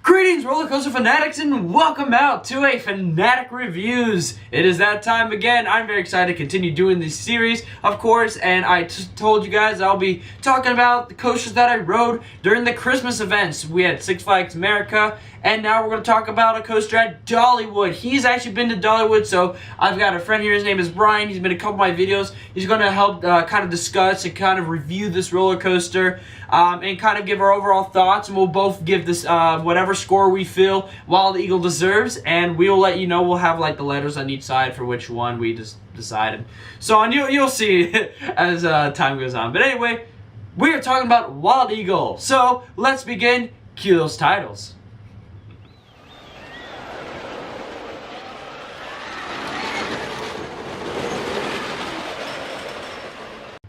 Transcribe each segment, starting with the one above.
Greetings, roller coaster fanatics, and welcome out to a Fanatic Reviews. It is that time again. I'm very excited to continue doing this series, of course, and I told you guys I'll be talking about the coasters that I rode during the Christmas events. We had Six Flags America, and now we're going to talk about a coaster at Dollywood. He's actually been to Dollywood, so I've got a friend here. His name is Brian. He's been in a couple of my videos. He's going to help kind of discuss and kind of review this roller coaster and kind of give our overall thoughts, and we'll both give this whatever score we feel Wild Eagle deserves, and we will let you know. We'll have like the letters on each side for which one we just decided. So and you'll see as time goes on. But anyway, we are talking about Wild Eagle. So let's begin. Cue those titles.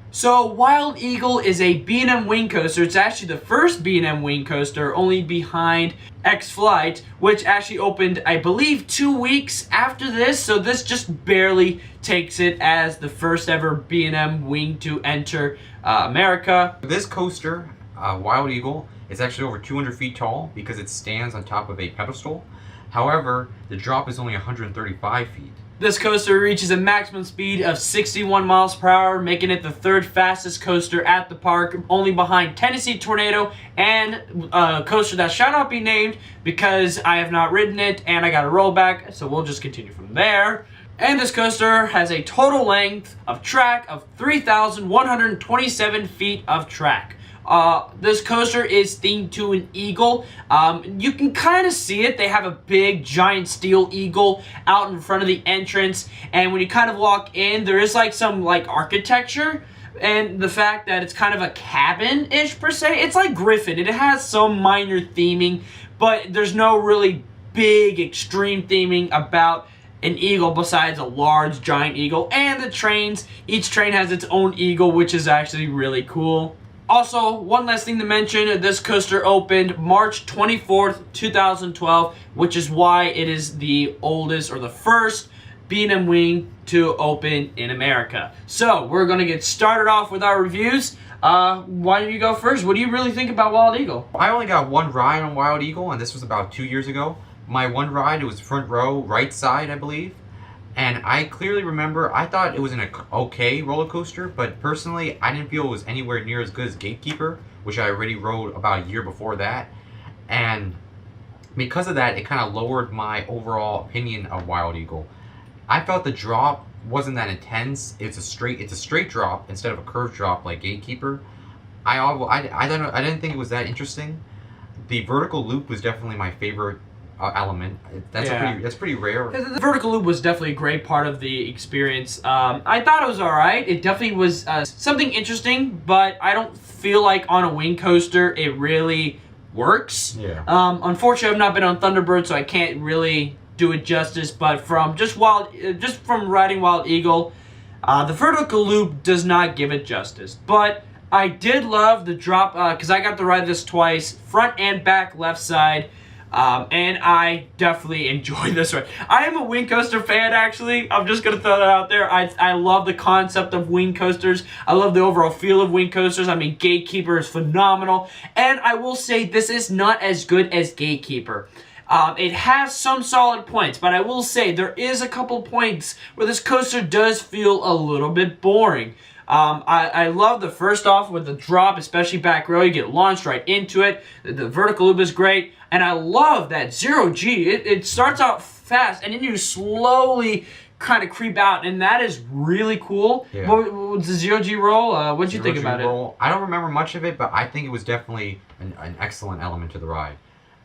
So, Wild Eagle is a B&M wing coaster. It's actually the first B&M wing coaster, only behind X-Flight, which actually opened, I believe, 2 weeks after this. So this just barely takes it as the first ever B&M wing to enter America. This coaster, Wild Eagle, is actually over 200 feet tall because it stands on top of a pedestal. However, the drop is only 135 feet. This coaster reaches a maximum speed of 61 miles per hour, making it the third fastest coaster at the park, only behind Tennessee Tornado and a coaster that shall not be named because I have not ridden it and I got a rollback, so we'll just continue from there. And this coaster has a total length of track of 3,127 feet of track. This coaster is themed to an eagle. You can kind of see it. They have a big giant steel eagle out in front of the entrance, and when you kind of walk in, there is like some like architecture, and the fact that it's kind of a cabin-ish per se. It's like Griffin. It has some minor theming, but there's no really big extreme theming about an eagle besides a large giant eagle. And the trains, each train has its own eagle, which is actually really cool. Also, one last thing to mention, this coaster opened March 24th, 2012, which is why it is the oldest or the first B&M wing to open in America. So, we're going to get started off with our reviews. Why don't you go first? What do you really think about Wild Eagle? I only got one ride on Wild Eagle, and this was about 2 years ago. My one ride, it was front row, right side, I believe. And I clearly remember, I thought it was an okay roller coaster, but personally, I didn't feel it was anywhere near as good as Gatekeeper, which I already rode about a year before that. And because of that, it kind of lowered my overall opinion of Wild Eagle. I felt the drop wasn't that intense. It's a straight drop instead of a curved drop like Gatekeeper. I didn't think it was that interesting. The vertical loop was definitely my favorite element. That's pretty rare. The vertical loop was definitely a great part of the experience. I thought it was alright. It definitely was something interesting, but I don't feel like on a wing coaster it really works. Yeah. Unfortunately, I've not been on Thunderbird, so I can't really do it justice. But from from riding Wild Eagle, the vertical loop does not give it justice. But I did love the drop because I got to ride this twice, front and back, left side. And I definitely enjoyed this ride. I am a wing coaster fan, actually. I'm just going to throw that out there. I love the concept of wing coasters. I love the overall feel of wing coasters. I mean, Gatekeeper is phenomenal. And I will say this is not as good as Gatekeeper. It has some solid points, but I will say there is a couple points where this coaster does feel a little bit boring. I love the first off with the drop, especially back row. You get launched right into it. The vertical loop is great. And I love that 0G. It starts out fast, and then you slowly kind of creep out, and that is really cool. Yeah. What was the 0G roll? What did you think about it? I don't remember much of it, but I think it was definitely an excellent element to the ride.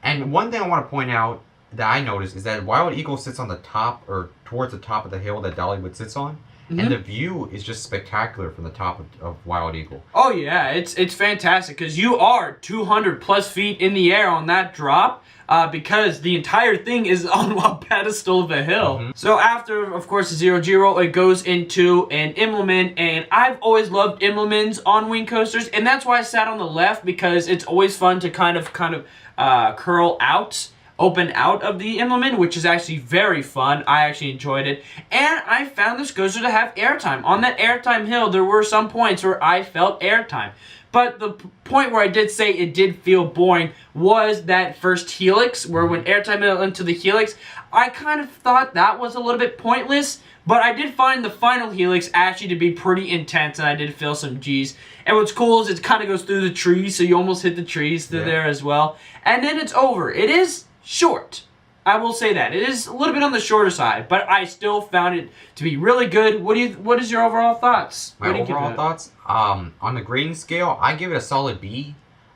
And one thing I want to point out that I noticed is that Wild Eagle sits on the top, or towards the top of the hill that Dollywood sits on. And the view is just spectacular from the top of Wild Eagle. Oh yeah, it's fantastic because you are 200 plus feet in the air on that drop because the entire thing is on a pedestal of a hill. So after, of course, the 0G roll, it goes into an implement, and I've always loved implements on wing coasters, and that's why I sat on the left because it's always fun to kind of curl out. Open out of the implement, which is actually very fun. I actually enjoyed it. And I found this coaster to have airtime. On that airtime hill, there were some points where I felt airtime. But the point where I did say it did feel boring was that first helix, where when airtime went into the helix, I kind of thought that was a little bit pointless. But I did find the final helix actually to be pretty intense, and I did feel some G's. And what's cool is it kind of goes through the trees, so you almost hit the trees through there as well. And then it's over. It is short. I will say that. It is a little bit on the shorter side, but I still found it to be really good. What is your overall thoughts? My overall thoughts? On the grading scale, I give it a solid B.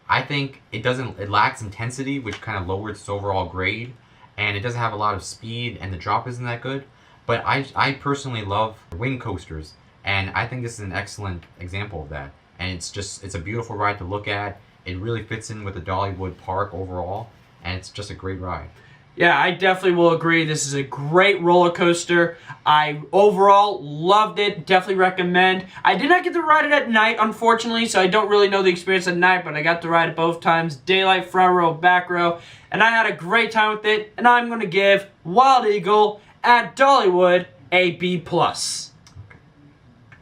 I think it lacks intensity, which kind of lowers its overall grade, and it doesn't have a lot of speed, and the drop isn't that good. But I personally love wing coasters, and I think this is an excellent example of that. And it's a beautiful ride to look at. It really fits in with the Dollywood park overall, and it's just a great ride. Yeah, I definitely will agree. This is a great roller coaster. I overall loved it. Definitely recommend. I did not get to ride it at night, unfortunately, so I don't really know the experience at night, but I got to ride it both times. Daylight, front row, back row, and I had a great time with it, and I'm going to give Wild Eagle at Dollywood a B+.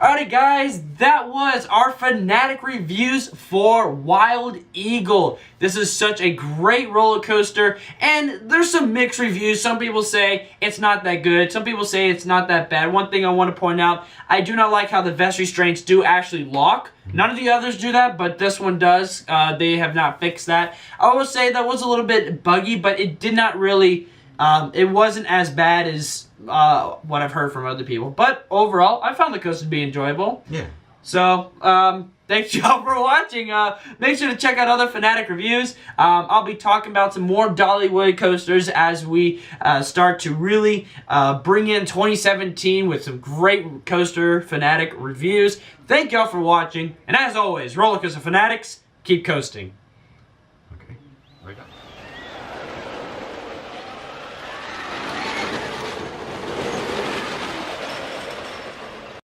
Alrighty guys, that was our Fanatic reviews for Wild Eagle. This is such a great roller coaster, and there's some mixed reviews. Some people say it's not that good. Some people say it's not that bad. One thing I want to point out, I do not like how the vest restraints do actually lock. None of the others do that, but this one does. They have not fixed that. I will say that was a little bit buggy, but it did not really... it wasn't as bad as what I've heard from other people. But overall, I found the coaster to be enjoyable. Yeah. So, thanks y'all for watching. Make sure to check out other Fanatic reviews. I'll be talking about some more Dollywood coasters as we start to really bring in 2017 with some great coaster Fanatic reviews. Thank y'all for watching. And as always, roller coaster fanatics, keep coasting.